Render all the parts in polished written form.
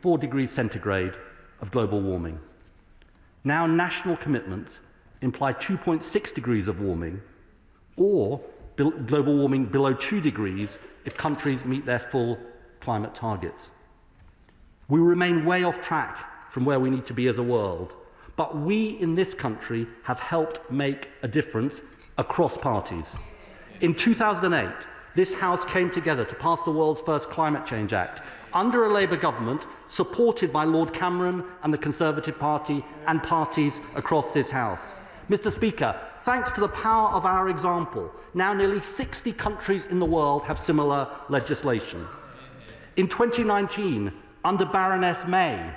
4 degrees centigrade of global warming. Now national commitments imply 2.6 degrees of warming, or global warming below 2 degrees if countries meet their full climate targets. We remain way off track from where we need to be as a world, but we in this country have helped make a difference across parties. In 2008, this House came together to pass the world's first Climate Change Act under a Labour government supported by Lord Cameron and the Conservative Party and parties across this House. Mr. Speaker, thanks to the power of our example, now nearly 60 countries in the world have similar legislation. In 2019, under Baroness May,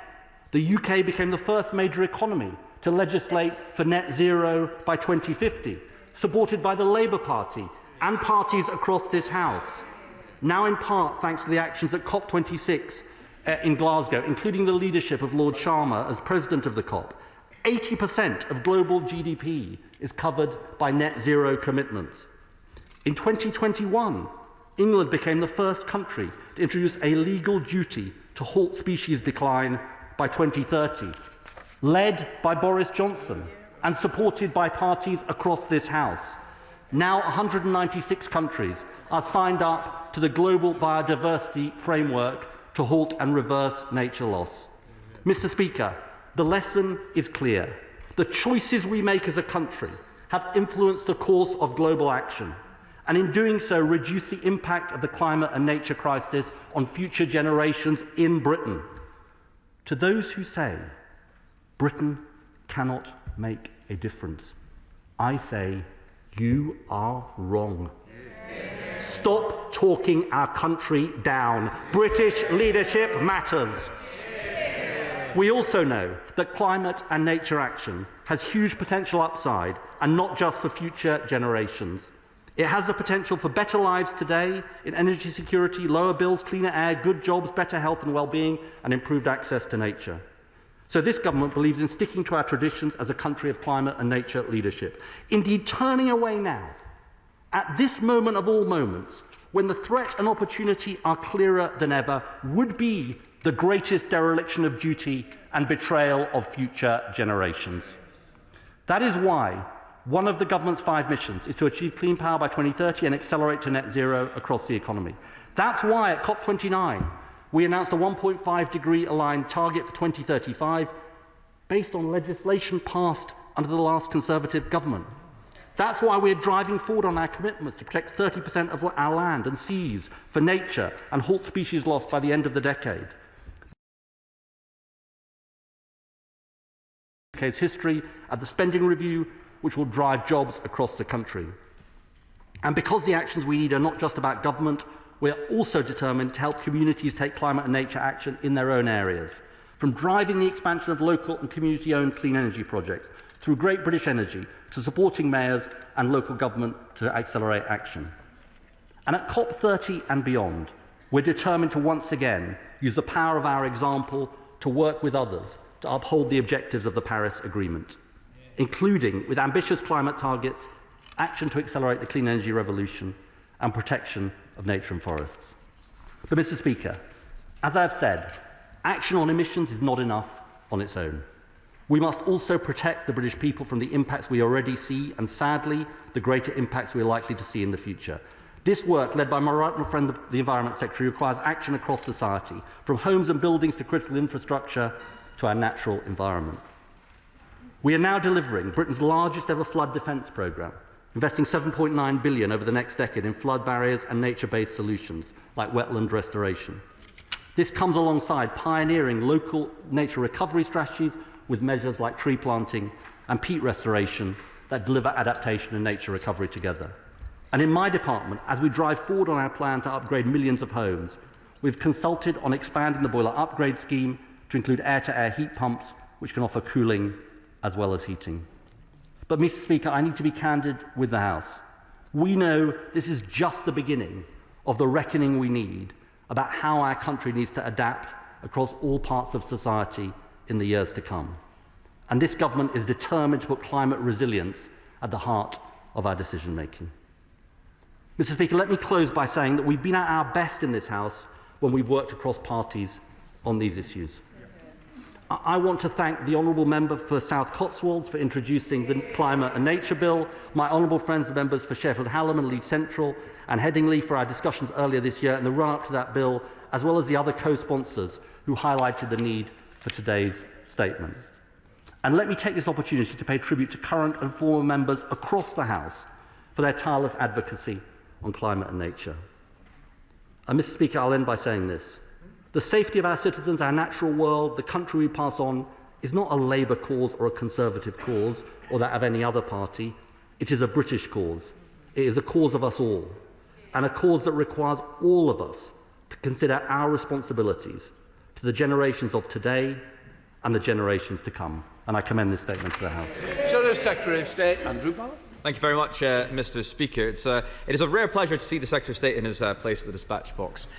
the UK became the first major economy to legislate for net zero by 2050, supported by the Labour Party and parties across this House. Now in part thanks to the actions at COP26 in Glasgow, including the leadership of Lord Sharma as president of the COP. 80% of global GDP is covered by net zero commitments. In 2021, England became the first country to introduce a legal duty to halt species decline by 2030, led by Boris Johnson and supported by parties across this House. Now 196 countries are signed up to the Global Biodiversity Framework to halt and reverse nature loss. Mr. Speaker, the lesson is clear. The choices we make as a country have influenced the course of global action, and in doing so reduce the impact of the climate and nature crisis on future generations in Britain. To those who say Britain cannot make a difference, I say you are wrong. Stop talking our country down. British leadership matters. We also know that climate and nature action has huge potential upside, and not just for future generations. It has the potential for better lives today in energy security, lower bills, cleaner air, good jobs, better health and well-being, and improved access to nature. So this government believes in sticking to our traditions as a country of climate and nature leadership. Indeed, turning away now, at this moment of all moments, when the threat and opportunity are clearer than ever, would be the greatest dereliction of duty and betrayal of future generations. That is why one of the government's 5 missions is to achieve clean power by 2030 and accelerate to net zero across the economy. That's why at COP29 we announced a 1.5 degree aligned target for 2035 based on legislation passed under the last Conservative government. That's why we're driving forward on our commitments to protect 30% of our land and seas for nature and halt species loss by the end of the decade. UK's history at the spending review, which will drive jobs across the country. And because the actions we need are not just about government, we are also determined to help communities take climate and nature action in their own areas, from driving the expansion of local and community-owned clean energy projects through Great British Energy to supporting mayors and local government to accelerate action. And at COP30 and beyond, we're determined to once again use the power of our example to work with others to uphold the objectives of the Paris Agreement, including with ambitious climate targets, action to accelerate the clean energy revolution, and protection of nature and forests. But, Mr. Speaker, as I've said, action on emissions is not enough on its own. We must also protect the British people from the impacts we already see and, sadly, the greater impacts we are likely to see in the future. This work, led by my right friend, the Environment Secretary, requires action across society, from homes and buildings to critical infrastructure to our natural environment. We are now delivering Britain's largest ever flood defence programme, investing £7.9 billion over the next decade in flood barriers and nature-based solutions like wetland restoration. This comes alongside pioneering local nature recovery strategies with measures like tree planting and peat restoration that deliver adaptation and nature recovery together. And in my department, as we drive forward on our plan to upgrade millions of homes, we've consulted on expanding the boiler upgrade scheme to include air-to-air heat pumps, which can offer cooling as well as heating. But, Mr. Speaker, I need to be candid with the House. We know this is just the beginning of the reckoning we need about how our country needs to adapt across all parts of society in the years to come. And this government is determined to put climate resilience at the heart of our decision-making. Mr. Speaker, let me close by saying that we've been at our best in this House when we've worked across parties on these issues. I want to thank the honourable member for South Cotswolds for introducing the Climate and Nature Bill, my honourable friends and members for Sheffield Hallam and Leeds Central, and Headingley for our discussions earlier this year and the run-up to that bill, as well as the other co-sponsors who highlighted the need for today's statement. And let me take this opportunity to pay tribute to current and former members across the House for their tireless advocacy on climate and nature. And Mr. Speaker, I'll end by saying this. The safety of our citizens, our natural world, the country we pass on, is not a Labour cause or a Conservative cause or that of any other party. It is a British cause. It is a cause of us all, and a cause that requires all of us to consider our responsibilities to the generations of today and the generations to come. And I commend this statement to the House. Secretary of State Andrew Barr. Thank you very much, Mr. Speaker. It is a rare pleasure to see the Secretary of State in his place at the dispatch box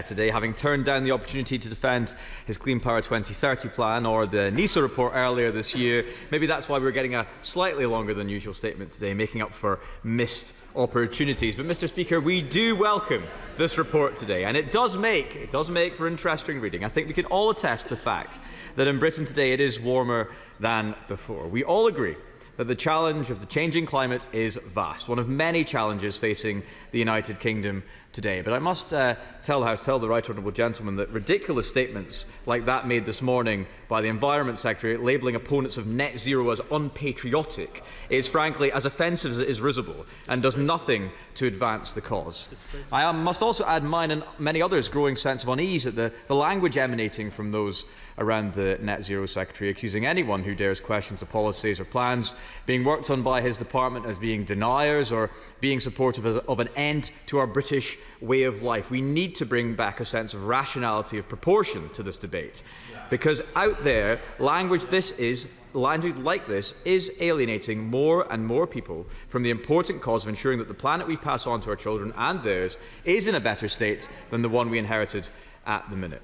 today, having turned down the opportunity to defend his Clean Power 2030 plan or the NISA report earlier this year. Maybe that's why we're getting a slightly longer than usual statement today, making up for missed opportunities. But, Mr. Speaker, we do welcome this report today, and it does make for interesting reading. I think we can all attest to the fact that in Britain today it is warmer than before. We all agree that the challenge of the changing climate is vast, one of many challenges facing the United Kingdom today. But I must tell the House, tell the right honourable gentleman, that ridiculous statements like that made this morning by the Environment Secretary labelling opponents of net zero as unpatriotic is frankly as offensive as it is risible and does nothing to advance the cause. I must also add mine and many others' growing sense of unease at the language emanating from those around the Net Zero Secretary, accusing anyone who dares question the policies or plans being worked on by his department as being deniers or being supportive of an end to our British way of life. We need to bring back a sense of rationality, of proportion to this debate, because out there, language like this is alienating more and more people from the important cause of ensuring that the planet we pass on to our children and theirs is in a better state than the one we inherited at the minute.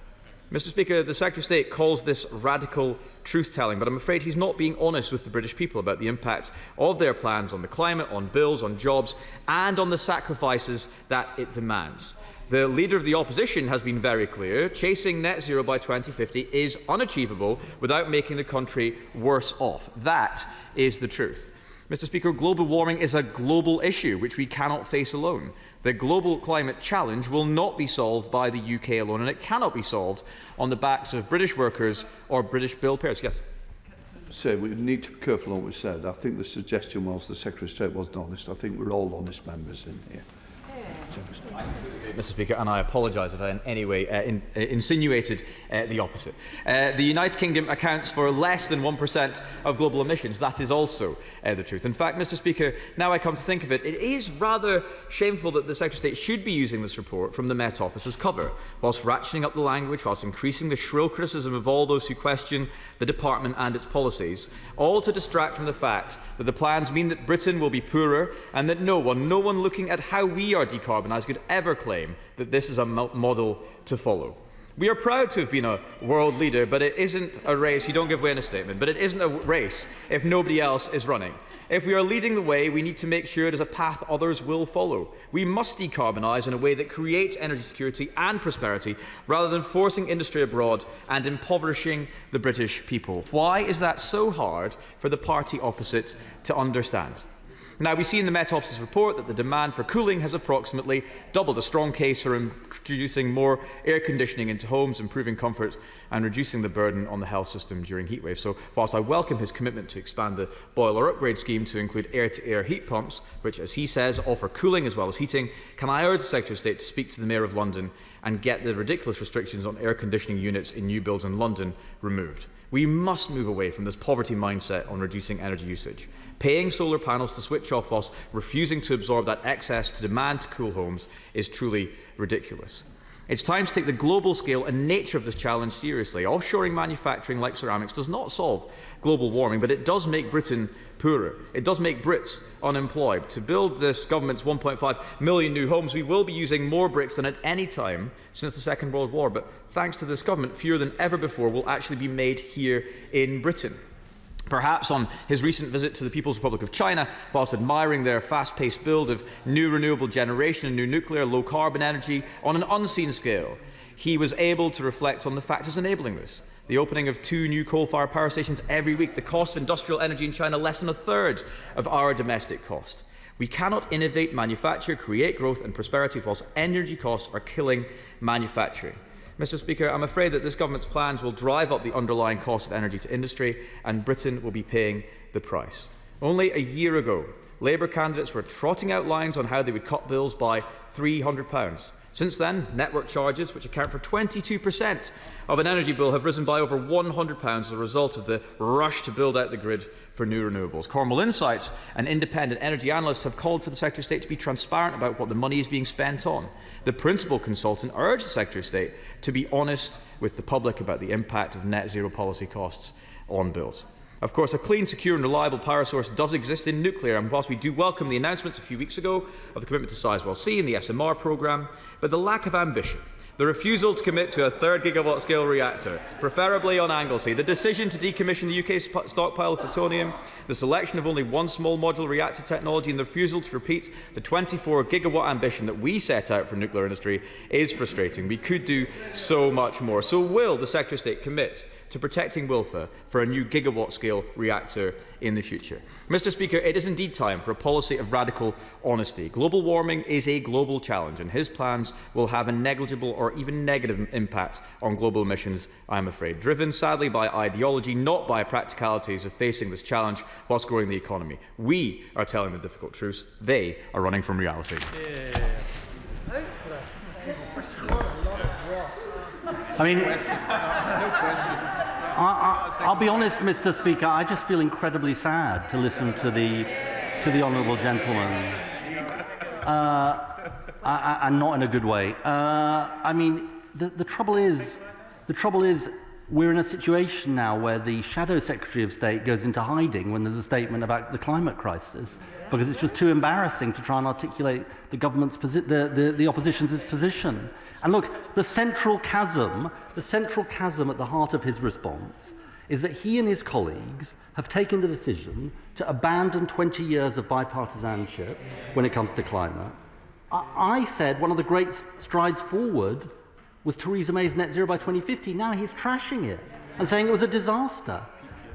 Mr. Speaker, the Secretary of State calls this radical truth-telling, but I'm afraid he's not being honest with the British people about the impact of their plans on the climate, on bills, on jobs, and on the sacrifices that it demands. The Leader of the Opposition has been very clear. Chasing net zero by 2050 is unachievable without making the country worse off. That is the truth. Mr. Speaker, global warming is a global issue which we cannot face alone. The global climate challenge will not be solved by the UK alone, and it cannot be solved on the backs of British workers or British bill payers. Yes. So we need to be careful on what we said. I think the suggestion was the Secretary of State wasn't honest. I think we're all honest members in here. Mr. Speaker, and I apologise if I in any way insinuated the opposite. The United Kingdom accounts for less than 1% of global emissions. That is also the truth. In fact, Mr. Speaker, now I come to think of it, it is rather shameful that the Secretary of State should be using this report from the Met Office's cover, whilst ratcheting up the language, whilst increasing the shrill criticism of all those who question the department and its policies, all to distract from the fact that the plans mean that Britain will be poorer and that no one looking at how we are decarbonised could ever claim that this is a model to follow. We are proud to have been a world leader, but it isn't a race. You don't give way in a statement, but it isn't a race if nobody else is running. If we are leading the way, we need to make sure it is a path others will follow. We must decarbonise in a way that creates energy security and prosperity, rather than forcing industry abroad and impoverishing the British people. Why is that so hard for the party opposite to understand? Now, we see in the Met Office's report that the demand for cooling has approximately doubled, a strong case for introducing more air conditioning into homes, improving comfort and reducing the burden on the health system during heatwaves. So, whilst I welcome his commitment to expand the boiler upgrade scheme to include air-to-air heat pumps, which, as he says, offer cooling as well as heating, can I urge the Secretary of State to speak to the Mayor of London and get the ridiculous restrictions on air conditioning units in new builds in London removed? We must move away from this poverty mindset on reducing energy usage. Paying solar panels to switch off whilst refusing to absorb that excess to demand to cool homes is truly ridiculous. It's time to take the global scale and nature of this challenge seriously. Offshoring manufacturing like ceramics does not solve global warming, but it does make Britain poorer. It does make Brits unemployed. To build this government's 1.5 million new homes, we will be using more bricks than at any time since the Second World War. But thanks to this government, fewer than ever before will actually be made here in Britain. Perhaps on his recent visit to the People's Republic of China, whilst admiring their fast-paced build of new renewable generation and new nuclear low-carbon energy on an unseen scale, he was able to reflect on the factors enabling this. The opening of 2 new coal-fired power stations every week, the cost of industrial energy in China less than a third of our domestic cost. We cannot innovate, manufacture, create growth and prosperity whilst energy costs are killing manufacturing. Mr. Speaker, I'm afraid that this government's plans will drive up the underlying cost of energy to industry, and Britain will be paying the price. Only a year ago, Labour candidates were trotting out lines on how they would cut bills by £300. Since then, network charges, which account for 22% of an energy bill, have risen by over £100 as a result of the rush to build out the grid for new renewables. Cornwall Insights, an independent energy analyst, have called for the Secretary of State to be transparent about what the money is being spent on. The principal consultant urged the Secretary of State to be honest with the public about the impact of net zero policy costs on bills. Of course, a clean, secure and reliable power source does exist in nuclear, and whilst we do welcome the announcements a few weeks ago of the commitment to Sizewell C and the SMR programme, but the lack of ambition, the refusal to commit to a 3rd gigawatt scale reactor, preferably on Anglesey, the decision to decommission the UK stockpile of plutonium, the selection of only 1 small modular reactor technology and the refusal to repeat the 24 gigawatt ambition that we set out for nuclear industry is frustrating. We could do so much more. So will the Secretary of State commit to protecting Wilfa for a new gigawatt-scale reactor in the future? Mr. Speaker, it is indeed time for a policy of radical honesty. Global warming is a global challenge, and his plans will have a negligible or even negative impact on global emissions, I am afraid, driven sadly by ideology, not by practicalities of facing this challenge whilst growing the economy. We are telling the difficult truths. They are running from reality. I mean, I'll be honest, Mr. Speaker, I just feel incredibly sad to listen to the honourable gentleman, and not in a good way. I mean, the trouble is, we're in a situation now where the Shadow Secretary of State goes into hiding when there's a statement about the climate crisis, because it's just too embarrassing to try and articulate the government's the opposition's position. And look, the central chasm at the heart of his response is that he and his colleagues have taken the decision to abandon 20 years of bipartisanship when it comes to climate. I said one of the great strides forward was Theresa May's net zero by 2050. Now he's trashing it and saying it was a disaster.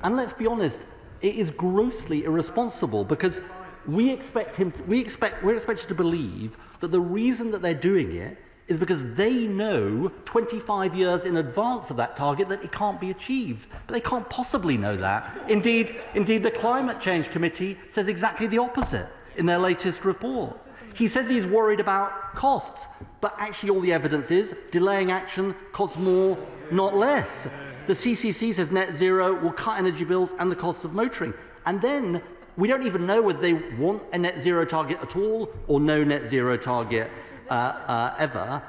And let's be honest, it is grossly irresponsible, because we're expected to believe that the reason that they're doing it is because they know 25 years in advance of that target that it can't be achieved. But they can't possibly know that. Indeed, the Climate Change Committee says exactly the opposite in their latest report. He says he's worried about costs, but actually all the evidence is delaying action costs more, not less. The CCC says net zero will cut energy bills and the costs of motoring. And then we don't even know whether they want a net zero target at all or no net zero target ever.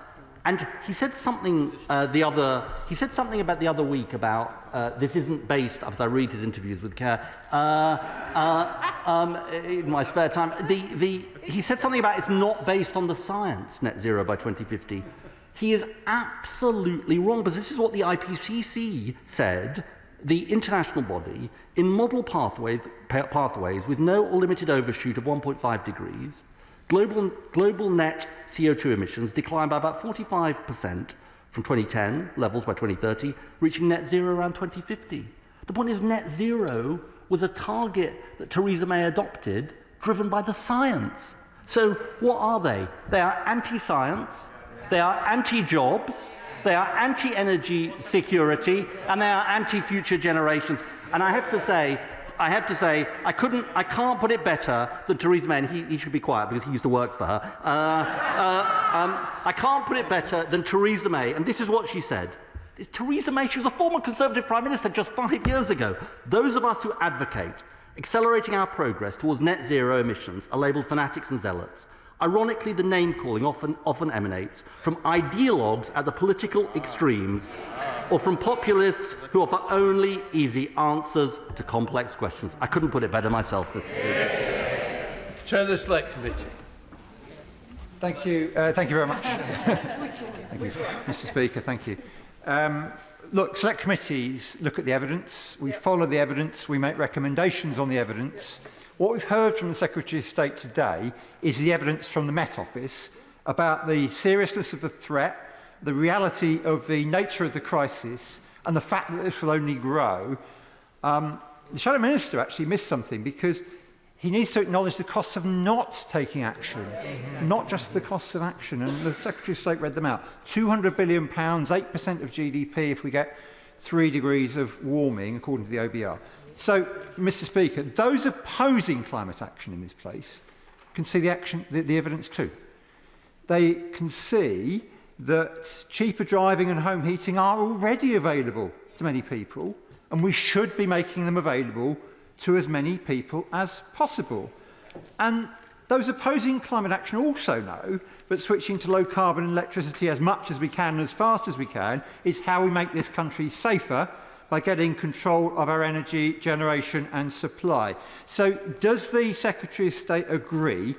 And he said something about the other week about this isn't based, as I read his interviews with Kerr, in my spare time. He said something about it's not based on the science, net zero by 2050. He is absolutely wrong, because this is what the IPCC said, the international body, in model pathways with no or limited overshoot of 1.5 degrees. Global net CO2 emissions declined by about 45% from 2010 levels by 2030, reaching net zero around 2050. The point is, net zero was a target that Theresa May adopted, driven by the science. So what are they? They are anti-science, they are anti-jobs, they are anti-energy security, and they are anti-future generations. And I have to say, I can't put it better than Theresa May, and he should be quiet because he used to work for her. I can't put it better than Theresa May, and this is what she said. Theresa May, she was a former Conservative Prime Minister just 5 years ago. Those of us who advocate accelerating our progress towards net zero emissions are labelled fanatics and zealots. Ironically, the name-calling often emanates from ideologues at the political extremes or from populists who offer only easy answers to complex questions. I couldn't put it better myself, Mr. Speaker. Chair of the Select Committee. Thank you very much. Thank you, Mr. Speaker. Thank you. Look, Select Committees look at the evidence. We follow the evidence. We make recommendations on the evidence. What we've heard from the Secretary of State today is the evidence from the Met Office about the seriousness of the threat, the reality of the nature of the crisis and the fact that this will only grow, the Shadow Minister actually missed something, because he needs to acknowledge the costs of not taking action, not just the costs of action. And the Secretary of State read them out. £200 billion, 8% of GDP if we get 3 degrees of warming, according to the OBR. So, Mr. Speaker, those opposing climate action in this place can see the evidence too. They can see that cheaper driving and home heating are already available to many people, and we should be making them available to as many people as possible. And those opposing climate action also know that switching to low carbon electricity as much as we can and as fast as we can is how we make this country safer, by getting control of our energy generation and supply. So does the Secretary of State agree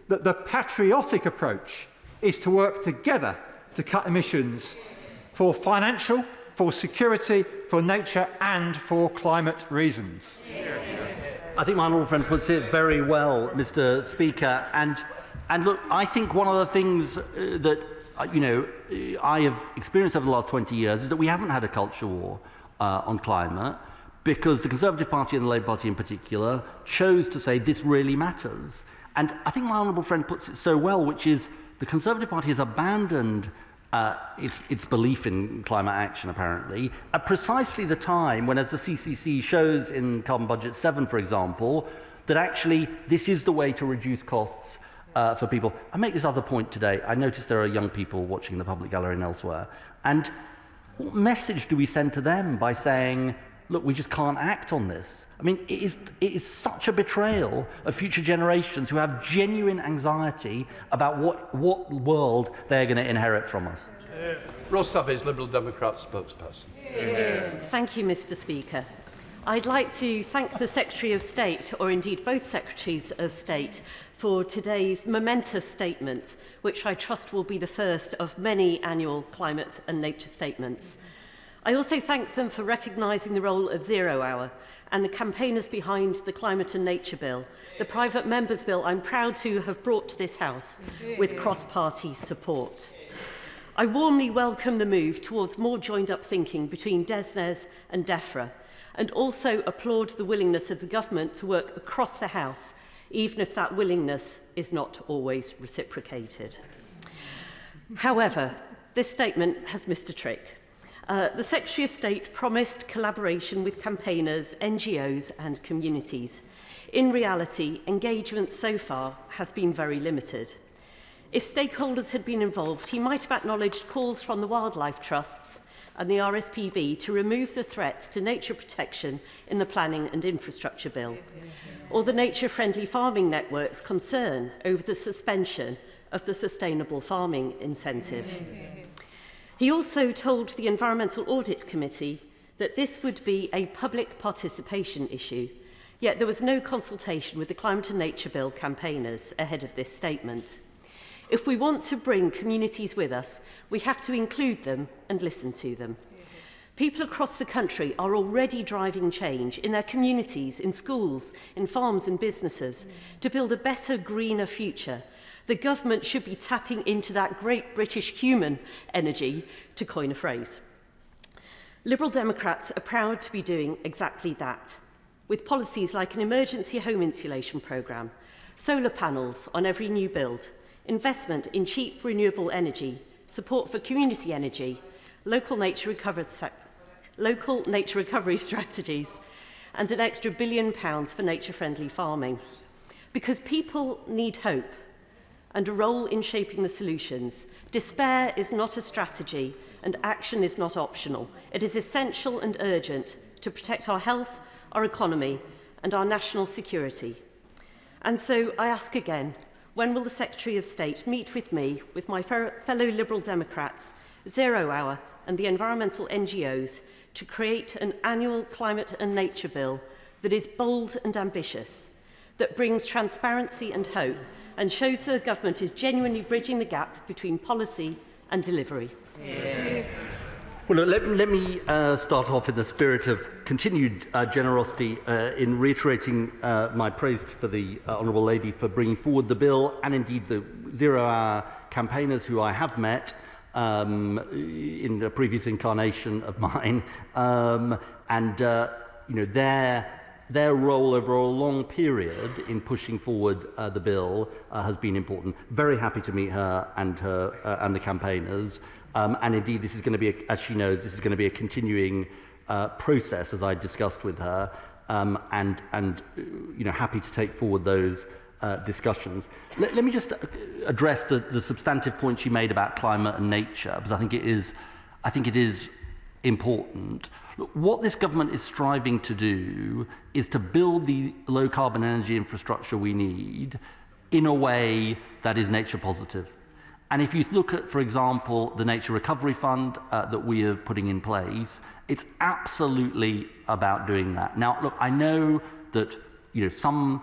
that the patriotic approach is to work together to cut emissions for financial, for security, for nature and for climate reasons? I think my honourable friend puts it very well, Mr. Speaker. And look, I think one of the things that I have experienced over the last 20 years is that we haven't had a culture war on climate, because the Conservative Party and the Labour Party in particular chose to say this really matters. And I think my honourable friend puts it so well, which is the Conservative Party has abandoned its belief in climate action, apparently, at precisely the time when, as the CCC shows in Carbon Budget 7, for example, that actually this is the way to reduce costs for people. I make this other point today. I notice there are young people watching the public gallery and elsewhere. And what message do we send to them by saying, look, we just can't act on this? I mean, it is such a betrayal of future generations who have genuine anxiety about what world they're going to inherit from us. Ross Savage, Liberal Democrat spokesperson. Thank you, Mr. Speaker. I'd like to thank the Secretary of State, or indeed both Secretaries of State, for today's momentous statement, which I trust will be the first of many annual climate and nature statements. I also thank them for recognising the role of Zero Hour and the campaigners behind the Climate and Nature Bill, the private members' bill I'm proud to have brought to this House with cross-party support. I warmly welcome the move towards more joined-up thinking between DESNES and DEFRA, and also applaud the willingness of the government to work across the House, even if that willingness is not always reciprocated. However, this statement has missed a trick. The Secretary of State promised collaboration with campaigners, NGOs and communities. In reality, engagement so far has been very limited. If stakeholders had been involved, he might have acknowledged calls from the wildlife trusts and the RSPB to remove the threat to nature protection in the Planning and Infrastructure Bill, or the nature-friendly farming network's concern over the suspension of the sustainable farming incentive. He also told the Environmental Audit Committee that this would be a public participation issue, yet there was no consultation with the Climate and Nature Bill campaigners ahead of this statement. If we want to bring communities with us, we have to include them and listen to them. People across the country are already driving change in their communities, in schools, in farms and businesses to build a better, greener future. The government should be tapping into that great British human energy, to coin a phrase. Liberal Democrats are proud to be doing exactly that, with policies like an emergency home insulation programme, solar panels on every new build, investment in cheap renewable energy, support for community energy, local nature recovery strategies, and an extra £1 billion for nature-friendly farming. Because people need hope and a role in shaping the solutions. Despair is not a strategy and action is not optional. It is essential and urgent to protect our health, our economy and our national security. And so I ask again, when will the Secretary of State meet with me, with my fellow Liberal Democrats, Zero Hour and the environmental NGOs to create an annual climate and nature bill that is bold and ambitious, that brings transparency and hope and shows that the government is genuinely bridging the gap between policy and delivery? Yes. Well, look, let me start off in the spirit of continued generosity in reiterating my praise for the Honourable Lady for bringing forward the bill, and indeed the Zero Hour campaigners who I have met, in a previous incarnation of mine, their role over a long period in pushing forward the bill has been important. Very happy to meet her and the campaigners, and indeed this is going to be, as she knows, this is going to be a continuing process, as I discussed with her, and happy to take forward those discussions. Let me just address the substantive point she made about climate and nature, because I think it is important. Look, what this government is striving to do is to build the low carbon energy infrastructure we need in a way that is nature positive. And if you look at, for example, the Nature Recovery Fund that we are putting in place, it's absolutely about doing that. Now, look, I know that some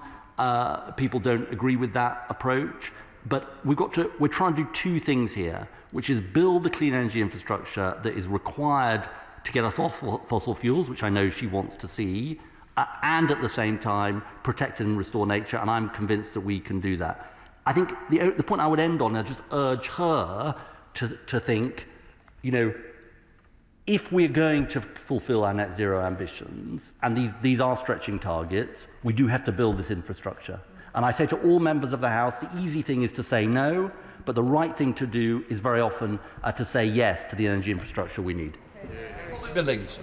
people don't agree with that approach, but we're trying to do two things here, which is build the clean energy infrastructure that is required to get us off fossil fuels, which I know she wants to see, and at the same time protect and restore nature, and I'm convinced that we can do that. I think the point I would end on, I just urge her to think, if we're going to fulfill our net zero ambitions, and these are stretching targets, we do have to build this infrastructure. And I say to all members of the House, the easy thing is to say no, but the right thing to do is very often to say yes to the energy infrastructure we need. Billings.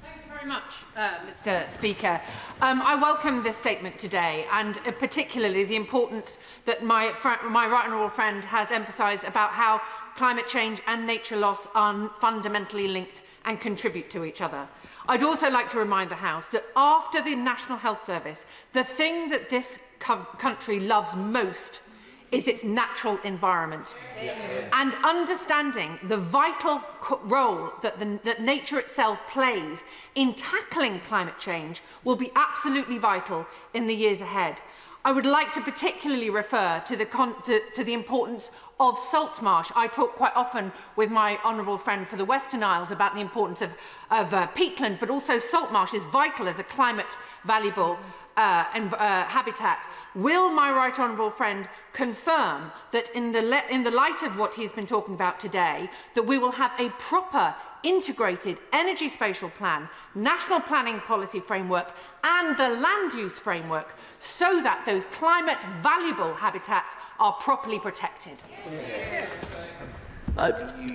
Thank you very much, Mr. Speaker. I welcome this statement today, and particularly the importance that my right honourable friend has emphasised about how climate change and nature loss are fundamentally linked and contribute to each other. I'd also like to remind the House that after the National Health Service, the thing that this country loves most is its natural environment. Yeah. And understanding the vital role that nature itself plays in tackling climate change will be absolutely vital in the years ahead. I would like to particularly refer to the importance of salt marsh. I talk quite often with my honourable friend for the Western Isles about the importance of peatland, but also salt marsh is vital as a climate valuable habitat. Will my right honourable friend confirm that in the light of what he's been talking about today, that we will have a proper integrated energy spatial plan, national planning policy framework and the land use framework so that those climate valuable habitats are properly protected?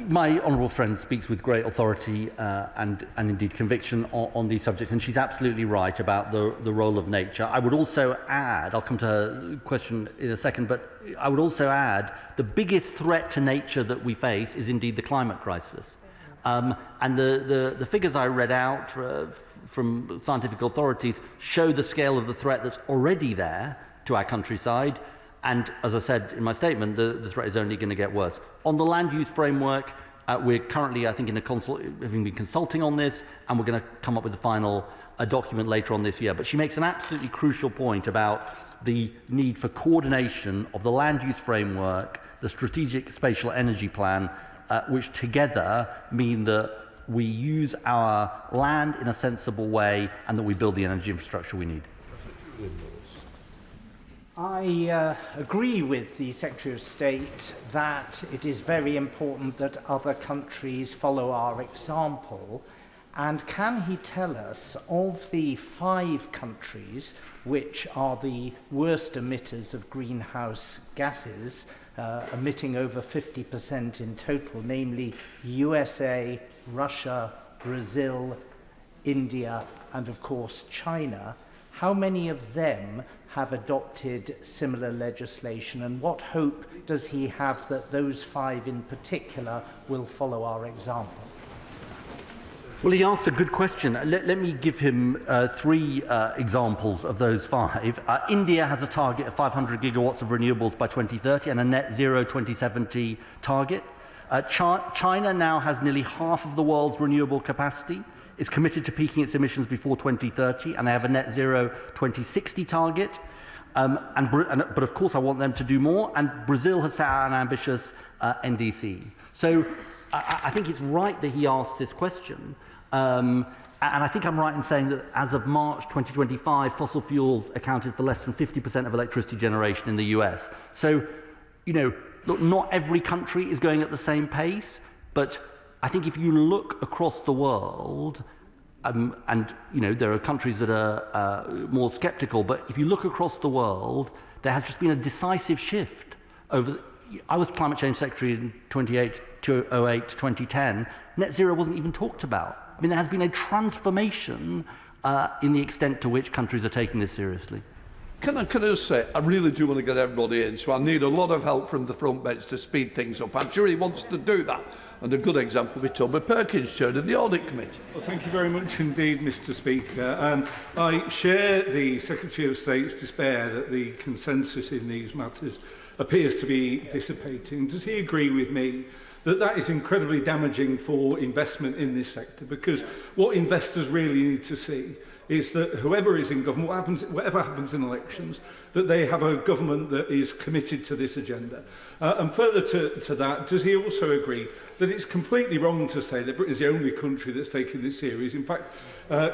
My honourable friend speaks with great authority and indeed conviction on these subjects, and she's absolutely right about the role of nature. I would also add, I'll come to her question in a second, but I would also add the biggest threat to nature that we face is indeed the climate crisis. And the figures I read out from scientific authorities show the scale of the threat that's already there to our countryside. And as I said in my statement, the threat is only going to get worse. On the land use framework, we're currently, I think, having been consulting on this, and we're going to come up with a final document later on this year. But she makes an absolutely crucial point about the need for coordination of the land use framework, the strategic spatial energy plan, which together mean that we use our land in a sensible way and that we build the energy infrastructure we need. I agree with the Secretary of State that it is very important that other countries follow our example. And can he tell us, of the 5 countries which are the worst emitters of greenhouse gases, emitting over 50% in total, namely USA, Russia, Brazil, India, and of course China, how many of them have adopted similar legislation, and what hope does he have that those 5 in particular will follow our example? Well, he asked a good question. Let me give him 3 examples of those 5. India has a target of 500 gigawatts of renewables by 2030 and a net zero 2070 target. China now has nearly half of the world's renewable capacity, is committed to peaking its emissions before 2030, and they have a net zero 2060 target. But of course I want them to do more, and Brazil has set out an ambitious NDC. So I think it's right that he asked this question. And I think I'm right in saying that as of March 2025, fossil fuels accounted for less than 50% of electricity generation in the US. So, look, not every country is going at the same pace, but I think if you look across the world, and there are countries that are more sceptical, but if you look across the world, there has just been a decisive shift over. I was Climate Change Secretary in 2008 to 2010. Net zero wasn't even talked about. I mean, there has been a transformation in the extent to which countries are taking this seriously. Can I just say, I really do want to get everybody in, so I need a lot of help from the front bench to speed things up. I'm sure he wants to do that. And a good example would be Toby Perkins, Chair of the Audit Committee. Well, thank you very much indeed, Mr Speaker. I share the Secretary of State's despair that the consensus in these matters appears to be dissipating. Does he agree with me that that is incredibly damaging for investment in this sector? Because what investors really need to see is that whoever is in government, whatever happens in elections, that they have a government that is committed to this agenda. And further to that, does he also agree that it's completely wrong to say that Britain is the only country that's taking this serious? In fact,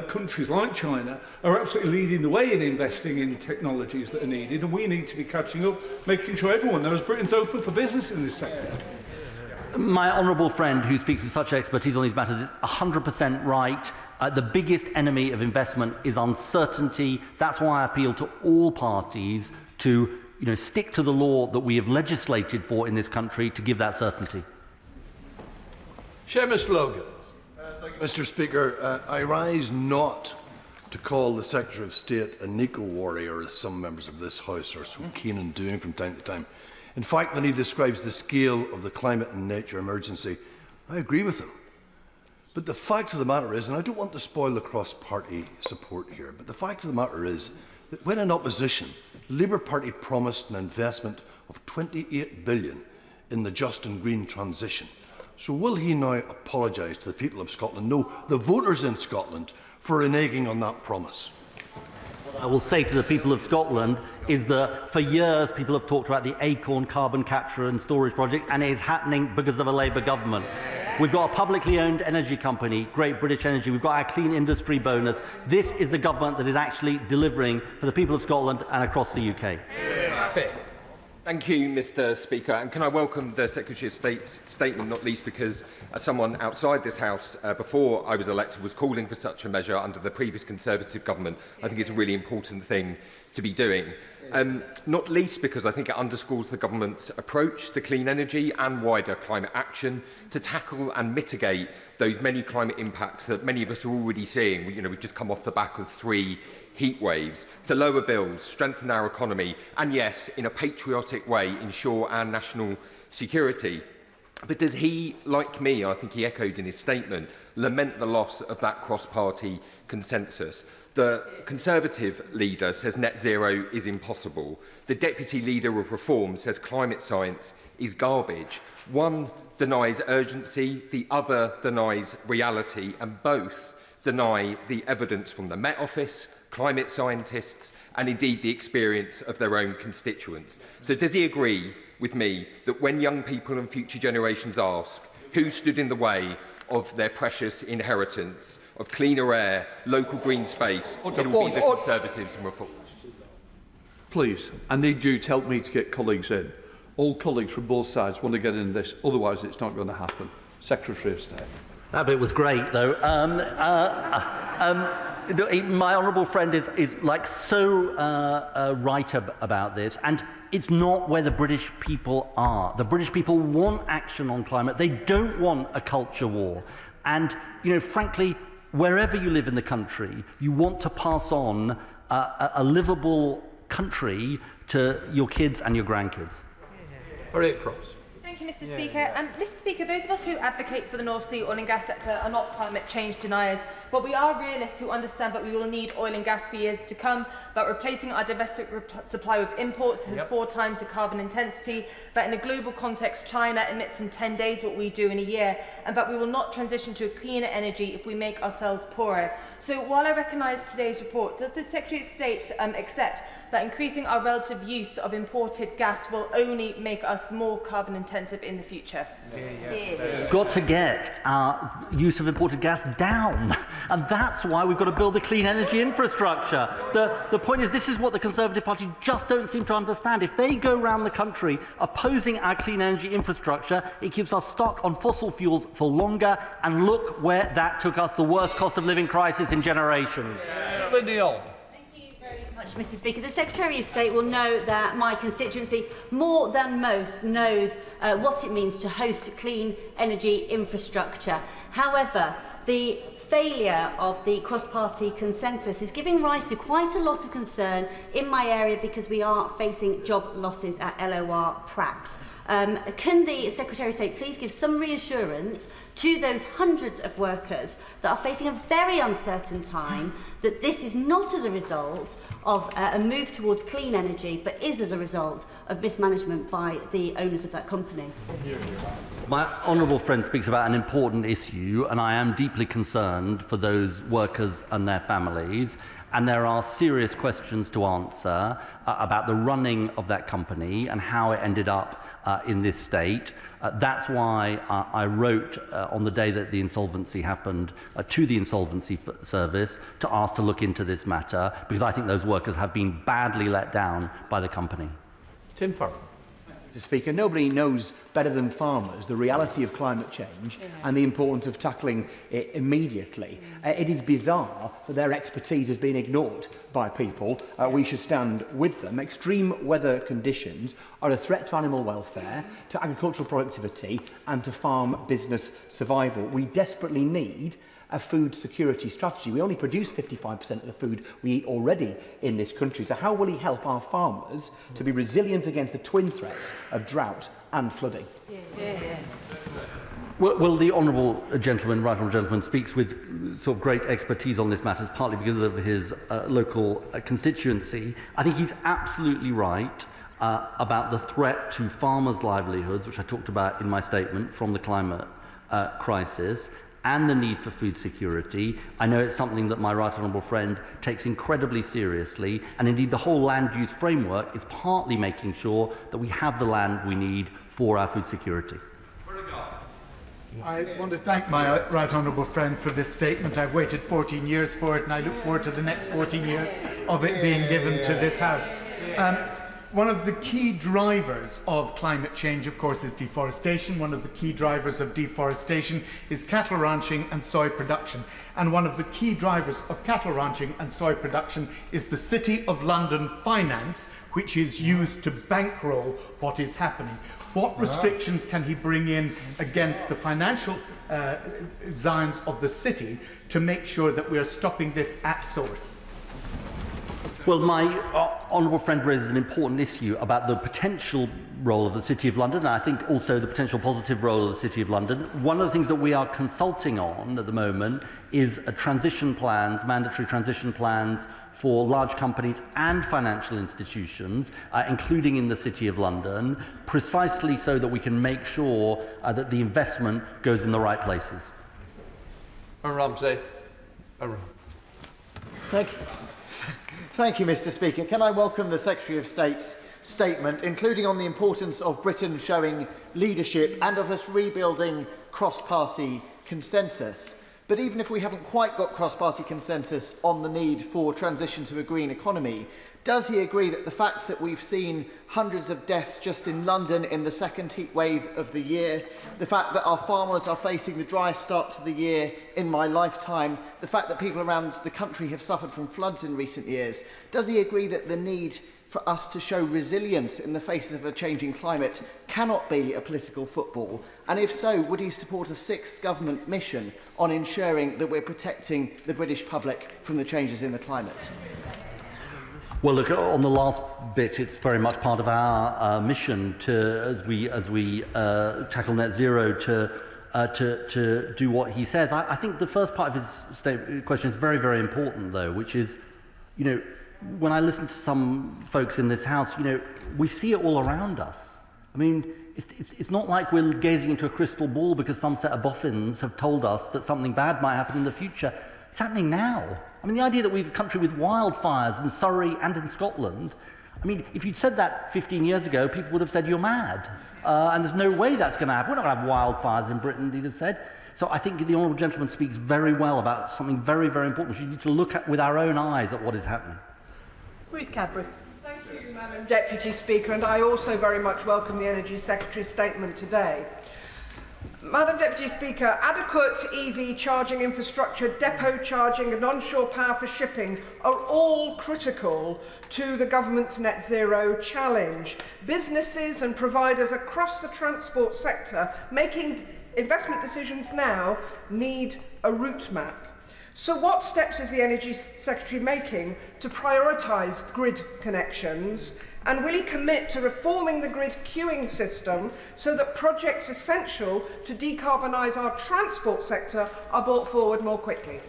countries like China are absolutely leading the way in investing in technologies that are needed, and we need to be catching up, making sure everyone knows Britain's open for business in this sector. My honourable friend, who speaks with such expertise on these matters, is 100% right. The biggest enemy of investment is uncertainty. That's why I appeal to all parties to stick to the law that we have legislated for in this country to give that certainty. Seamus Logan. Thank you, Mr Speaker. I rise not to call the Secretary of State a Nico-warrior, as some members of this House are so keen on doing from time to time. In fact, when he describes the scale of the climate and nature emergency, I agree with him. But the fact of the matter is, and I don't want to spoil the cross-party support here, but the fact of the matter is that when in opposition, the Labour Party promised an investment of £28 billion in the just and green transition. So will he now apologise to the people of Scotland, no, the voters in Scotland, for reneging on that promise? I will say to the people of Scotland is that for years people have talked about the Acorn carbon capture and storage project, and it is happening because of a Labour government. We've got a publicly owned energy company, Great British Energy. We've got our clean industry bonus. This is the government that is actually delivering for the people of Scotland and across the UK. Thank you, Mr Speaker. And can I welcome the Secretary of State's statement, not least because as someone outside this House before I was elected was calling for such a measure under the previous Conservative government. I think it's a really important thing to be doing. Not least because I think it underscores the government's approach to clean energy and wider climate action to tackle and mitigate those many climate impacts that many of us are already seeing. We've just come off the back of 3 heat waves, to lower bills, strengthen our economy, and yes, in a patriotic way, ensure our national security. But does he, like me, I think he echoed in his statement, lament the loss of that cross-party consensus? The Conservative leader says net zero is impossible. The Deputy Leader of Reform says climate science is garbage. One denies urgency, the other denies reality, and both deny the evidence from the Met Office, climate scientists, and indeed the experience of their own constituents. So does he agree with me that when young people and future generations ask who stood in the way of their precious inheritance of cleaner air, local green space, it will be the Conservatives and Reformers? Please, I need you to help me to get colleagues in. All colleagues from both sides want to get in this, otherwise it's not going to happen. Secretary of State. That bit was great, though. My honourable friend is like so right about this, and it's not where the British people are. The British people want action on climate. They don't want a culture war. And, frankly, wherever you live in the country, you want to pass on a livable country to your kids and your grandkids. Thank you, Mr Speaker. Mr Speaker, those of us who advocate for the North Sea oil and gas sector are not climate change deniers, but we are realists who understand that we will need oil and gas for years to come, that replacing our domestic supply with imports has 4 times the carbon intensity, that in a global context China emits in 10 days what we do in a year, and that we will not transition to a cleaner energy if we make ourselves poorer. So while I recognise today's report, does the Secretary of State accept that increasing our relative use of imported gas will only make us more carbon intensive in the future? Got to get our use of imported gas down. And that's why we've got to build the clean energy infrastructure. The point is, this is what the Conservative Party just don't seem to understand. If they go around the country opposing our clean energy infrastructure, it keeps us stuck on fossil fuels for longer, and look where that took us, the worst cost of living crisis in generations. Mr. Speaker, the Secretary of State will know that my constituency, more than most, knows what it means to host clean energy infrastructure. However, the failure of the cross-party consensus is giving rise to quite a lot of concern in my area, because we are facing job losses at LOR Prax. Can the Secretary of State please give some reassurance to those hundreds of workers that are facing a very uncertain time that this is not as a result of a move towards clean energy, but is as a result of mismanagement by the owners of that company? My honourable friend speaks about an important issue, and I am deeply concerned for those workers and their families. And there are serious questions to answer about the running of that company and how it ended up in this state. That's why I wrote on the day that the insolvency happened to the Insolvency Service to ask to look into this matter, because I think those workers have been badly let down by the company. Tim Farron. Mr. Speaker, nobody knows better than farmers the reality of climate change and the importance of tackling it immediately. It is bizarre that their expertise has been ignored by people. We should stand with them. Extreme weather conditions are a threat to animal welfare, to agricultural productivity and to farm business survival. We desperately need a food security strategy. We only produce 55% of the food we eat already in this country. So how will he help our farmers to be resilient against the twin threats of drought and flooding? Well, the honourable gentleman, right honourable gentleman, speaks with sort of great expertise on this matter, partly because of his local constituency. I think he's absolutely right about the threat to farmers' livelihoods, which I talked about in my statement, from the climate crisis, and the need for food security. I know it's something that my right honourable friend takes incredibly seriously, and indeed the whole land use framework is partly making sure that we have the land we need for our food security. I want to thank my right honourable friend for this statement. I've waited 14 years for it, and I look forward to the next 14 years of it being given to this House. One of the key drivers of climate change, of course, is deforestation. One of the key drivers of deforestation is cattle ranching and soy production. And one of the key drivers of cattle ranching and soy production is the City of London finance, which is used to bankroll what is happening. What restrictions can he bring in against the financial designs of the city to make sure that we are stopping this at source? Well, my honourable friend raises an important issue about the potential role of the City of London, and I think also the potential positive role of the City of London. One of the things that we are consulting on at the moment is transition plans, mandatory transition plans for large companies and financial institutions, including in the City of London, precisely so that we can make sure that the investment goes in the right places. Ramsey. Thank you, Mr. Speaker. Can I welcome the Secretary of State's statement, including on the importance of Britain showing leadership and of us rebuilding cross-party consensus. But even if we haven't quite got cross-party consensus on the need for transition to a green economy, does he agree that the fact that we've seen hundreds of deaths just in London in the second heat wave of the year, the fact that our farmers are facing the driest start to the year in my lifetime, the fact that people around the country have suffered from floods in recent years, does he agree that the need for us to show resilience in the face of a changing climate cannot be a political football? And if so, would he support a sixth government mission on ensuring that we're protecting the British public from the changes in the climate? Well, look, on the last bit, it's very much part of our mission to, as we tackle net zero, to do what he says. I think the first part of his question is very, very important, though, which is, you know, when I listen to some folks in this House, you know, we see it all around us. I mean, it's not like we're gazing into a crystal ball because some set of boffins have told us that something bad might happen in the future. It's happening now. I mean, the idea that we're a country with wildfires in Surrey and in Scotland, I mean, if you'd said that 15 years ago, people would have said you're mad. And there's no way that's going to happen. We're not going to have wildfires in Britain, he'd have said. So I think the honourable gentleman speaks very well about something very, very important. We need to look at with our own eyes at what is happening. Ruth Cadbury. Thank you, Madam Deputy Speaker, and I also very much welcome the Energy Secretary's statement today. Madam Deputy Speaker, adequate EV charging infrastructure, depot charging and onshore power for shipping are all critical to the government's net zero challenge. Businesses and providers across the transport sector making investment decisions now need a route map. So what steps is the Energy Secretary making to prioritise grid connections, and will he commit to reforming the grid queuing system so that projects essential to decarbonise our transport sector are brought forward more quickly?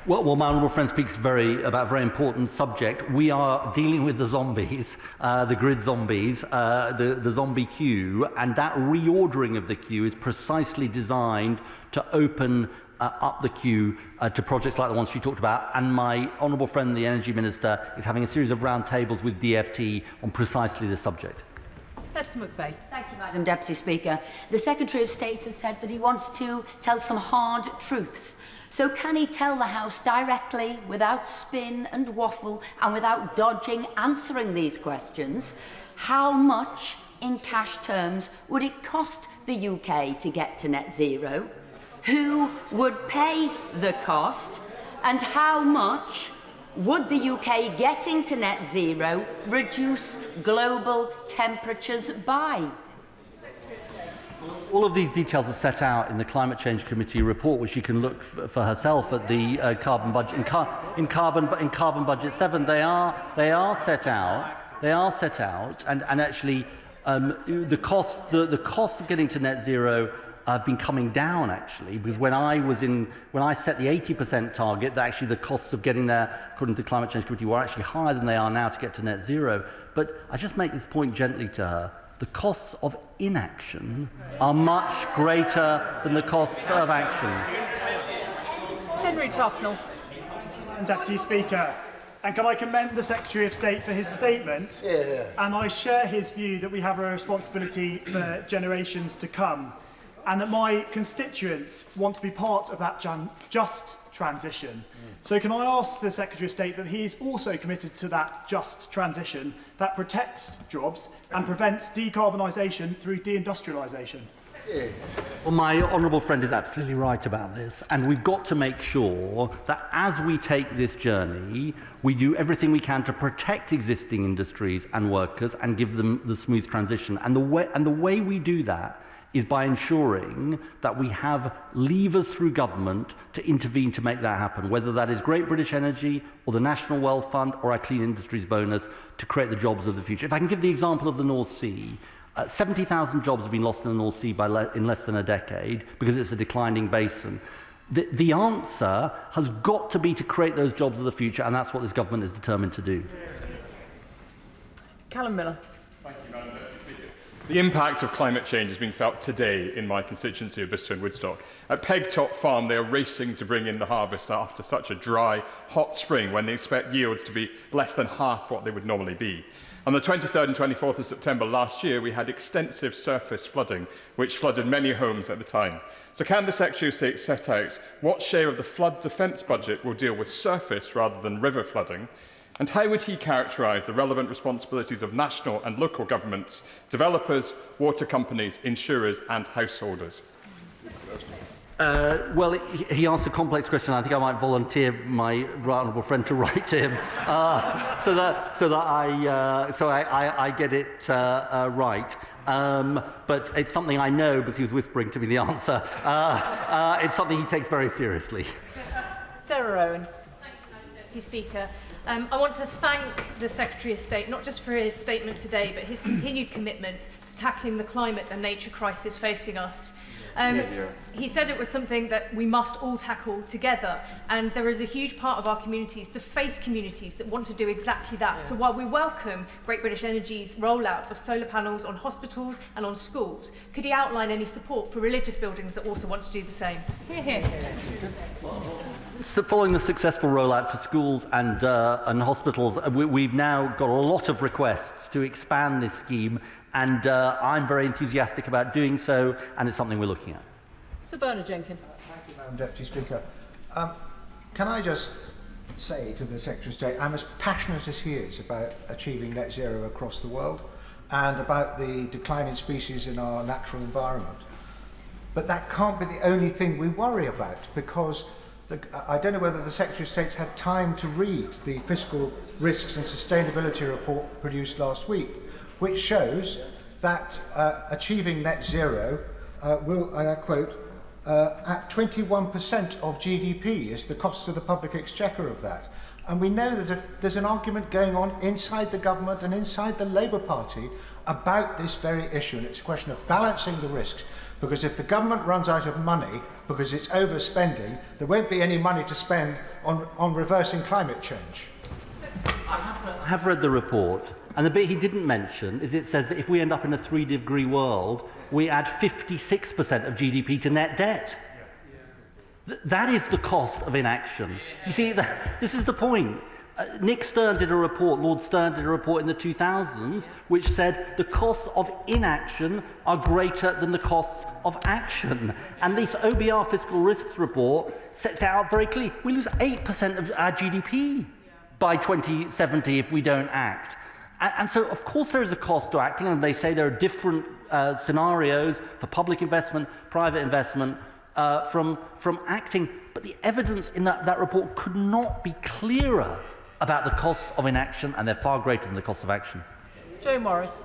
Well, my honourable friend speaks about a very important subject. We are dealing with the zombies, the grid zombies, the zombie queue, and that reordering of the queue is precisely designed to open up the queue to projects like the ones she talked about, and my honourable friend, the Energy Minister, is having a series of roundtables with DFT on precisely this subject. Hester McVeigh. Thank you, Madam Deputy Speaker. The Secretary of State has said that he wants to tell some hard truths. So can he tell the House directly, without spin and waffle, and without dodging answering these questions, how much, in cash terms, would it cost the UK to get to net zero? Who would pay the cost, and how much would the UK getting to net zero reduce global temperatures by? All of these details are set out in the Climate Change Committee report, which she can look for herself at the carbon budget. In carbon budget 7, they are set out, and actually the costs of getting to net zero have been coming down, actually, because when I set the 80% target, that actually the costs of getting there, according to the Climate Change Committee, were actually higher than they are now to get to net zero. But I just make this point gently to her. The costs of inaction are much greater than the costs of action. Henry Tufnell. Deputy Speaker, and can I commend the Secretary of State for his statement? Yeah. And I share his view that we have a responsibility for generations to come, and that my constituents want to be part of that just transition. So can I ask the Secretary of State that he is also committed to that just transition that protects jobs and prevents decarbonisation through deindustrialisation? Well, my honourable friend is absolutely right about this, and we've got to make sure that as we take this journey, we do everything we can to protect existing industries and workers and give them the smooth transition. And the way we do that is by ensuring that we have levers through government to intervene to make that happen, whether that is Great British Energy or the National Wealth Fund or our Clean Industries bonus to create the jobs of the future. If I can give the example of the North Sea, 70,000 jobs have been lost in the North Sea in less than a decade because it's a declining basin. The answer has got to be to create those jobs of the future, and that's what this government is determined to do. Callum Miller. Thank you, Madam Deputy Speaker. The impact of climate change is being felt today in my constituency of Bicester and Woodstock. At Pegtop Farm, they are racing to bring in the harvest after such a dry, hot spring when they expect yields to be less than half what they would normally be. On the 23rd and 24th of September last year, we had extensive surface flooding, which flooded many homes at the time. So can the Secretary of State set out what share of the flood defence budget will deal with surface rather than river flooding? And how would he characterise the relevant responsibilities of national and local governments, developers, water companies, insurers and householders? Well, he asked a complex question. I think I might volunteer my right honourable friend to write to him so that I get it right. But it's something I know because he was whispering to me the answer. It's something he takes very seriously. Sarah Owen. Thank you, Madam Deputy Speaker. I want to thank the Secretary of State, not just for his statement today, but his continued commitment to tackling the climate and nature crisis facing us. He said it was something that we must all tackle together, and there is a huge part of our communities, the faith communities, that want to do exactly that. So while we welcome Great British Energy's rollout of solar panels on hospitals and on schools, could he outline any support for religious buildings that also want to do the same? Hear, hear. So following the successful rollout to schools and hospitals, we've now got a lot of requests to expand this scheme, and I'm very enthusiastic about doing so, and it's something we're looking at. Sir Bernard Jenkins. Thank you, Madam Deputy Speaker. Can I just say to the Secretary of State, I'm as passionate as he is about achieving net zero across the world and about the decline in species in our natural environment. But that can't be the only thing we worry about, because I don't know whether the Secretary of State's had time to read the Fiscal Risks and Sustainability Report produced last week, which shows that achieving net zero will, and I quote, at 21% of GDP is the cost to the public exchequer of that. And we know that there's an argument going on inside the government and inside the Labour Party about this very issue, and it's a question of balancing the risks. Because if the government runs out of money because it's overspending, there won't be any money to spend on reversing climate change. I have read the report, and the bit he didn't mention is it says that if we end up in a 3-degree world, we add 56% of GDP to net debt. That is the cost of inaction. You see, this is the point. Nick Stern did a report, Lord Stern did a report in the 2000s, which said the costs of inaction are greater than the costs of action. And this OBR fiscal risks report sets out very clearly. We lose 8% of our GDP by 2070 if we don't act. And so, of course, there is a cost to acting, and they say there are different scenarios for public investment, private investment, from acting. But the evidence in that report could not be clearer about the costs of inaction, and they're far greater than the costs of action. Joe Morris.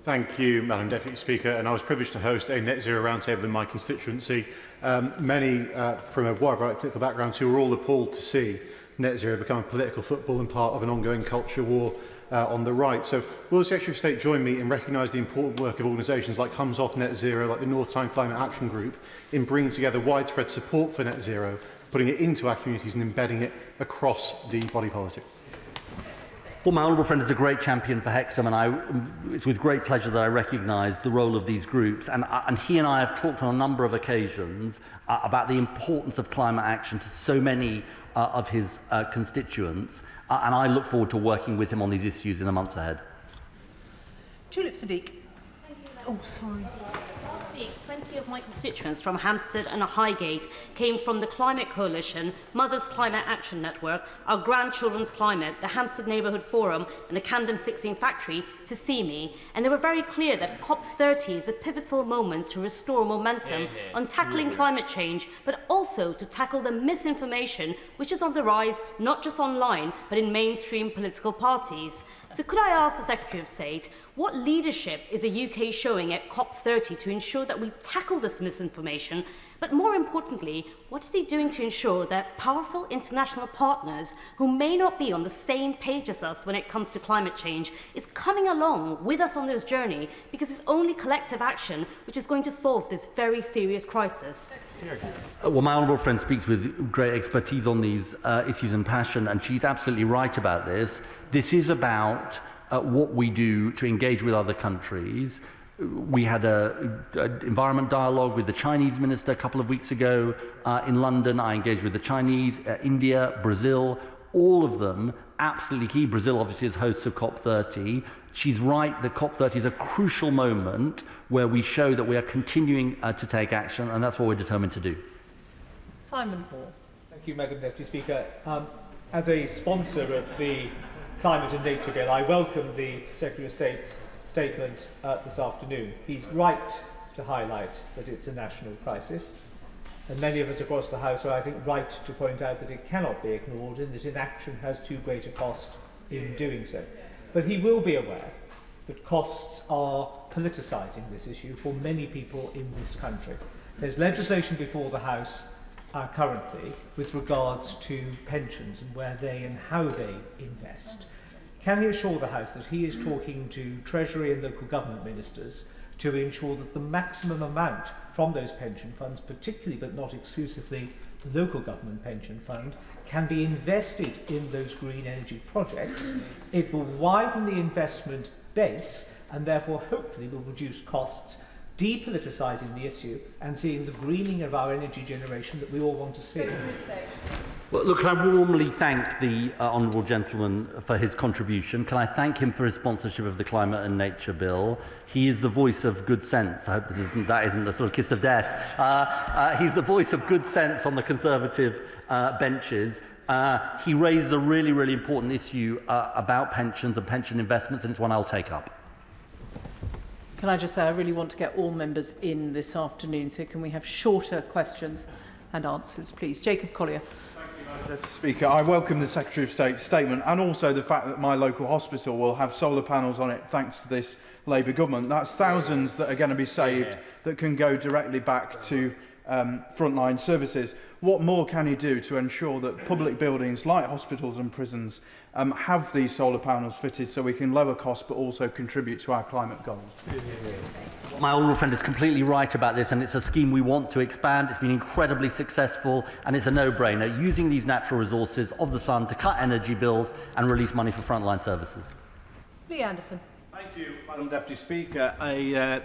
Thank you, Madam Deputy Speaker. And I was privileged to host a net zero roundtable in my constituency. Many from a wide variety of political backgrounds who were all appalled to see net zero become a political football and part of an ongoing culture war on the right. So will the Secretary of State join me in recognising the important work of organisations like Comes Off Net Zero, like the North Tyne Climate Action Group, in bringing together widespread support for net zero, putting it into our communities and embedding it across the body politic? Well, my honourable friend is a great champion for Hexham, and it's with great pleasure that I recognise the role of these groups. And he and I have talked on a number of occasions about the importance of climate action to so many of his constituents, and I look forward to working with him on these issues in the months ahead. Tulip Sadiq. Oh, sorry. Last week, 20 of my constituents from Hampstead and Highgate came from the Climate Coalition, Mothers Climate Action Network, Our Grandchildren's Climate, the Hampstead Neighbourhood Forum and the Camden Fixing Factory to see me, and they were very clear that COP30 is a pivotal moment to restore momentum on tackling climate change, but also to tackle the misinformation which is on the rise not just online but in mainstream political parties. So could I ask the Secretary of State, what leadership is the UK showing at COP30 to ensure that we tackle this misinformation? But more importantly, what is he doing to ensure that powerful international partners who may not be on the same page as us when it comes to climate change is coming along with us on this journey, because it's only collective action which is going to solve this very serious crisis? Well, my honourable friend speaks with great expertise on these issues and passion, and she's absolutely right about this. This is about what we do to engage with other countries. We had an environment dialogue with the Chinese minister a couple of weeks ago in London. I engaged with the Chinese, India, Brazil, all of them absolutely key. Brazil obviously is host of COP30. She's right that COP30 is a crucial moment where we show that we are continuing to take action, and that's what we're determined to do. Simon Hall. Thank you, Madam Deputy Speaker. As a sponsor of the Climate and Nature Bill, I welcome the Secretary of State's statement this afternoon. He's right to highlight that it's a national crisis, and many of us across the House are, I think, right to point out that it cannot be ignored and that inaction has too great a cost in doing so. But he will be aware that costs are politicising this issue for many people in this country. There's legislation before the House currently with regards to pensions and where they and how they invest. Can he assure the House that he is talking to Treasury and local government ministers to ensure that the maximum amount from those pension funds, particularly but not exclusively the local government pension fund, can be invested in those green energy projects? It will widen the investment base and therefore hopefully will reduce costs, depoliticising the issue and seeing the greening of our energy generation that we all want to see. Well, look, can I warmly thank the honourable gentleman for his contribution. Can I thank him for his sponsorship of the Climate and Nature Bill? He is the voice of good sense. I hope that isn't the sort of kiss of death. He's the voice of good sense on the Conservative benches. He raised a really, really important issue about pensions and pension investments, and it's one I'll take up. Can I just say I really want to get all members in this afternoon, so can we have shorter questions and answers, please? Jacob Collier. Mr. Speaker, I welcome the Secretary of State's statement and also the fact that my local hospital will have solar panels on it thanks to this Labour government. That's thousands that are going to be saved that can go directly back to frontline services. What more can he do to ensure that public buildings like hospitals and prisons have these solar panels fitted so we can lower costs but also contribute to our climate goals? My honourable friend is completely right about this, and it's a scheme we want to expand. It's been incredibly successful, and it's a no-brainer, using these natural resources of the sun to cut energy bills and release money for frontline services. Lee Anderson. Thank you, Madam Deputy Speaker.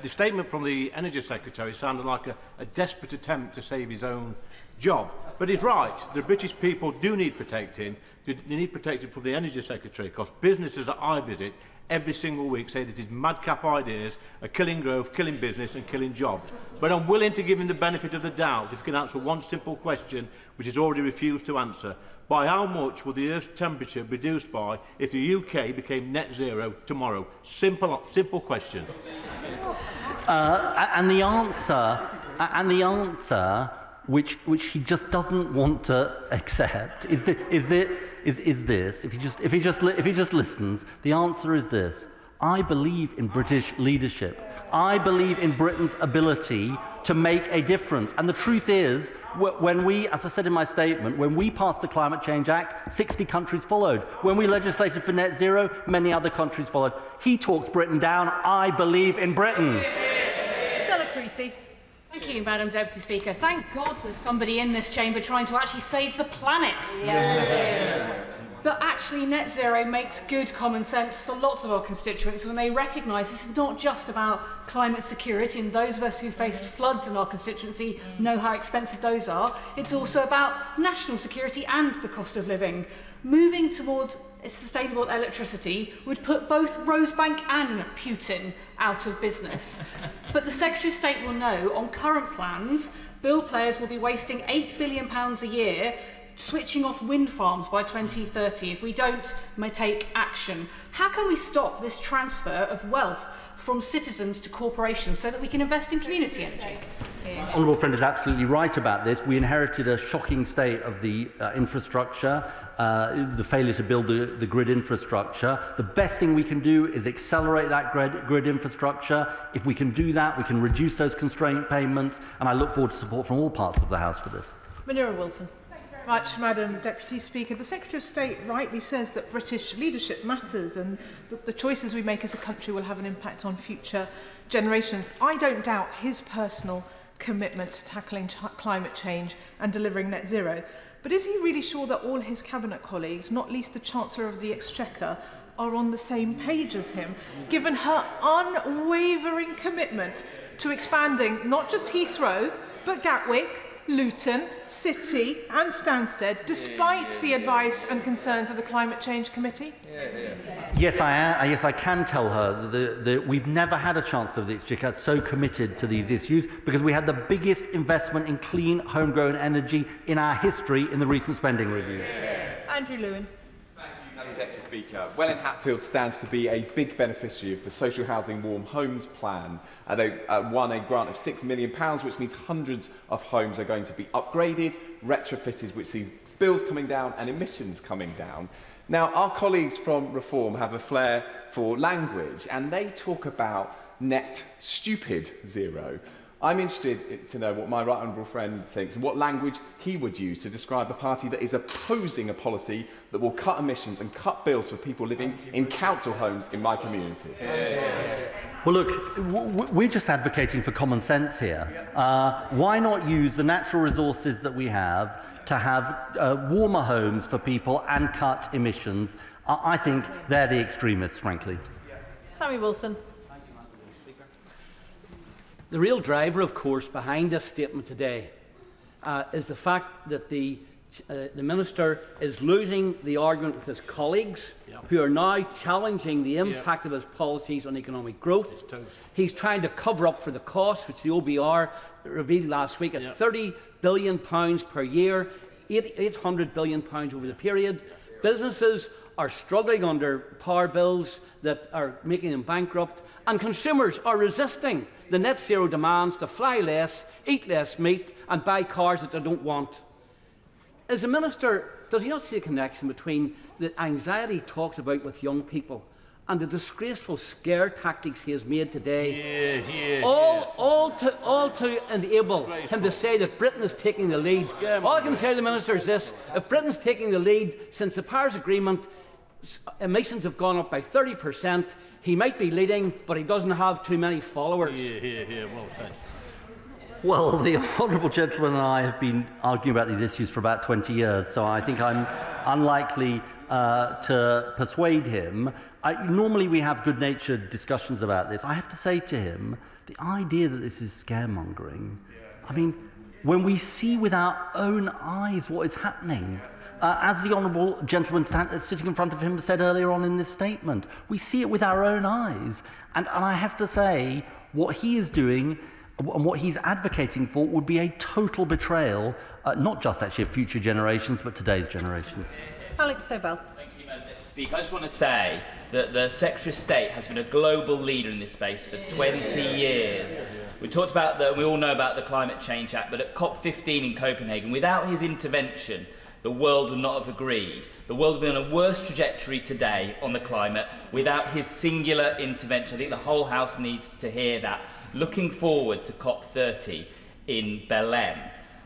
The statement from the Energy Secretary sounded like a desperate attempt to save his own job. But he's right. The British people do need protecting. They need protecting from the Energy Secretary, because businesses that I visit every single week say that his madcap ideas are killing growth, killing business and killing jobs. But I'm willing to give him the benefit of the doubt if he can answer one simple question, which he's already refused to answer. By how much will the Earth's temperature be reduced by if the UK became net zero tomorrow? Simple question. And the answer, which he just doesn't want to accept, is this. If he just listens, the answer is this: I believe in British leadership. I believe in Britain's ability to make a difference. And the truth is, when we, as I said in my statement, when we passed the Climate Change Act, 60 countries followed. When we legislated for net zero, many other countries followed. He talks Britain down. I believe in Britain. Stella Creasy. Thank you, Madam Deputy Speaker. Thank God there's somebody in this chamber trying to actually save the planet. But actually, net zero makes good common sense for lots of our constituents when they recognise this is not just about climate security, and those of us who faced floods in our constituency know how expensive those are. It's also about national security and the cost of living. Moving towards sustainable electricity would put both Rosebank and Putin out of business. But the Secretary of State will know, on current plans, bill players will be wasting £8 billion a year switching off wind farms by 2030 if we don't take action. How can we stop this transfer of wealth from citizens to corporations so that we can invest in community energy? Honourable friend is absolutely right about this. We inherited a shocking state of the infrastructure, the failure to build the grid infrastructure. The best thing we can do is accelerate that grid infrastructure. If we can do that, we can reduce those constraint payments, and I look forward to support from all parts of the House for this. Munira Wilson. Much, Madam Deputy Speaker. The Secretary of State rightly says that British leadership matters, and the choices we make as a country will have an impact on future generations. I don't doubt his personal commitment to tackling climate change and delivering net zero. But is he really sure that all his cabinet colleagues, not least the Chancellor of the Exchequer, are on the same page as him, given her unwavering commitment to expanding not just Heathrow, but Gatwick, Luton, City and Stansted, despite the advice and concerns of the Climate Change Committee? Yes, I am. Yes, I can tell her that we've never had a Chancellor of the Exchequer so committed to these issues, because we had the biggest investment in clean, homegrown energy in our history in the recent spending review. Andrew Lewin. Madam Deputy Speaker, Welwyn Hatfield stands to be a big beneficiary of the Social Housing Warm Homes Plan. They won a grant of £6 million, which means hundreds of homes are going to be upgraded, retrofitted, which sees bills coming down and emissions coming down. Now, our colleagues from Reform have a flair for language, and they talk about net stupid zero. I'm interested to know what my right honourable friend thinks and what language he would use to describe a party that is opposing a policy that will cut emissions and cut bills for people living in council homes in my community. Well, look, we're just advocating for common sense here. Why not use the natural resources that we have to have warmer homes for people and cut emissions? I think they're the extremists, frankly. Sammy Wilson. The real driver, of course, behind this statement today is the fact that the the Minister is losing the argument with his colleagues, who are now challenging the impact of his policies on economic growth. He's trying to cover up for the costs, which the OBR revealed last week at £30 billion per year, £800 billion over the period. Businesses are struggling under power bills that are making them bankrupt, and consumers are resisting the net zero demands to fly less, eat less meat and buy cars that they don't want. As a minister, does he not see a connection between the anxiety he talks about with young people and the disgraceful scare tactics he has made today, all to enable him to say that Britain is taking the lead? All I can say to the Minister is this: if Britain's taking the lead since the Paris Agreement, emissions have gone up by 30%, he might be leading, but he doesn't have too many followers. Well said. Well, the honourable gentleman and I have been arguing about these issues for about 20 years, so I think I'm unlikely to persuade him. Normally we have good-natured discussions about this. I have to say to him, the idea that this is scaremongering, I mean, when we see with our own eyes what is happening, as the honourable gentleman sitting in front of him said earlier on in this statement, we see it with our own eyes. And I have to say, what he is doing and what he's advocating for would be a total betrayal, not just actually of future generations, but today's generations. Alex Sobel. Thank you, Madam Deputy Speaker. I just want to say that the Secretary of State has been a global leader in this space for 20 years. We talked about we all know about the Climate Change Act, but at COP15 in Copenhagen, without his intervention, the world would not have agreed. The world would be on a worse trajectory today on the climate without his singular intervention. I think the whole House needs to hear that. Looking forward to COP30 in Belém,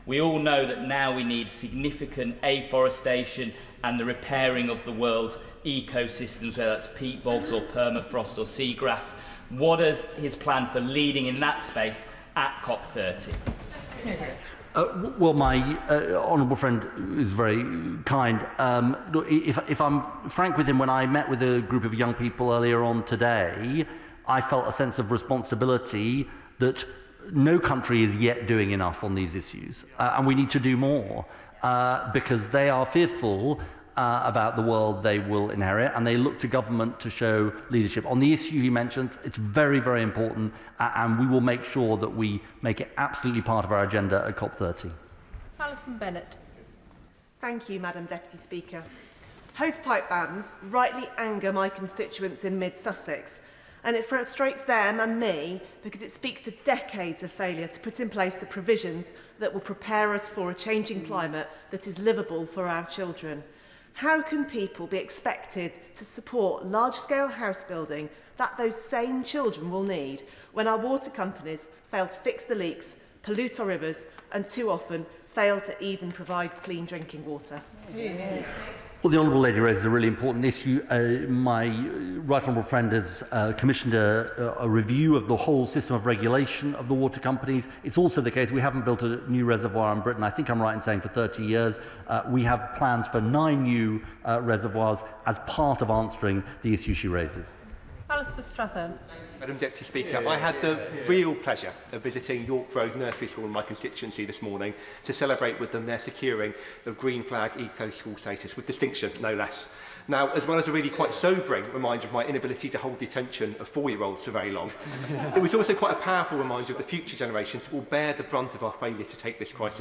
we all know that now we need significant afforestation and the repairing of the world's ecosystems, whether that's peat bogs or permafrost or seagrass. What is his plan for leading in that space at COP30? Well, my honourable friend is very kind. If I'm frank with him, when I met with a group of young people earlier on today, I felt a sense of responsibility that no country is yet doing enough on these issues, and we need to do more because they are fearful about the world they will inherit, and they look to government to show leadership. On the issue he mentions, it's very, very important, and we will make sure that we make it absolutely part of our agenda at COP30. Alison Bennett. Thank you, Madam Deputy Speaker. Hosepipe bans rightly anger my constituents in mid-Sussex, and it frustrates them and me because it speaks to decades of failure to put in place the provisions that will prepare us for a changing climate that is livable for our children. How can people be expected to support large-scale house building that those same children will need when our water companies fail to fix the leaks, pollute our rivers, and too often fail to even provide clean drinking water? Yes. Well, the honourable lady raises a really important issue. My right honourable friend has commissioned a review of the whole system of regulation of the water companies. It's also the case we haven't built a new reservoir in Britain. I think I'm right in saying for 30 years. We have plans for 9 new reservoirs as part of answering the issue she raises. Alistair Strathern. Madam Deputy Speaker, I had the real pleasure of visiting York Road Nursery School in my constituency this morning to celebrate with them their securing of Green Flag Eco School status, with distinction, no less. Now, as well as a really quite sobering reminder of my inability to hold the attention of 4-year-olds for very long, it was also quite a powerful reminder of the future generations who will bear the brunt of our failure to take this crisis